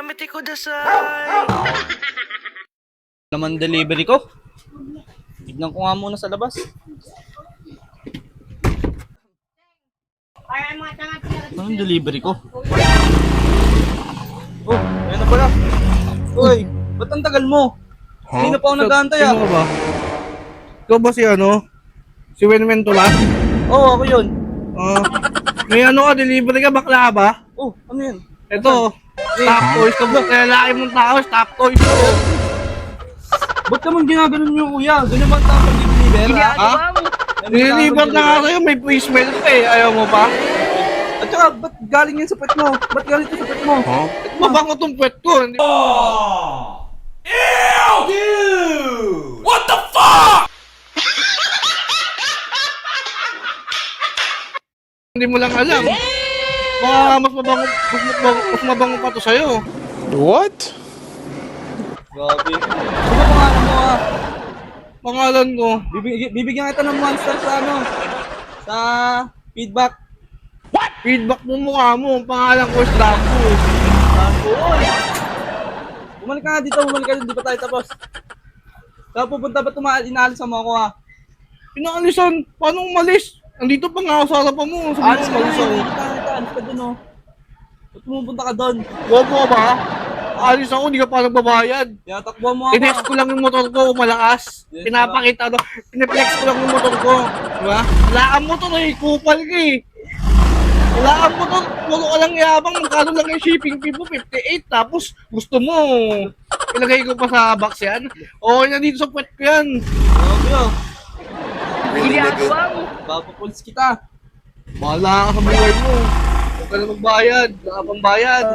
Salamat ikaw dasay. Naman delivery ko. Tignan ko nga muna sa labas. Anong delivery ko? Oh, ayun na pala. Uy, ba't ang tagal mo? Hindi na pa ako nag-aantay ah. Sino ba? Ikaw ba si ano? Si Wenwen Tula? Oo, ako yun. May ano ka, delivery ka, bakla ba? Oh, ano yun? Ito, Stop Toys ka ba? Kaya laki mong tao, Stop Toys ko. Ba't naman ginaganon yung kuya? Ganyan ba ang tao pag-deliver? Ha? Deliver na nga sa'yo, may free smell ka eh. Ayaw mo pa? At saka, ba't galing yan sa pet mo? Ba't galing ito sa pet mo? Mabango tong pet ko. Hindi... What the fuck? Hindi mo lang alam. Baka mas mabango pa to sa'yo. What? Grabe. Ano pangalan mo ah? Pangalan ko. Bibigyan kita ng monster sa ano? Sa feedback. Feedback mo mukha mo. Pangalan ko is Lambo. Uy! Bumalik ka nga dito, bumalik ka dito, di pa tayo tapos. Saan pupunta ba inaalis mo ako ah? Pinaalisan. Paano umalis? Andito pa nga ako sa harapan mo. Sabi Alis mo ka umalis na, ako. alis ka dun oh. Ba't pumupunta ka dun? Bobo ka ba? Alis ako, hindi ka pa nagbabayad. Tinatakbuhan mo ako. Tinex ko lang yung motor ko, malakas. Yes, Pinapakita, pineflex ko lang yung motor ko. Diba? Wala kang motor eh, kupal ka eh. Wala kang motor, puro ka lang yabang, magkano lang yung shipping fee mo, 58. Tapos gusto mo, ilagay ko pa sa box yan. Okay na dito sa puwet ko yan. Grabe oh. Ginagawa mo. Papapuls kita. Bahala ka sa buhay mo. Huwag ka na magbayad, wala ka pang bayad.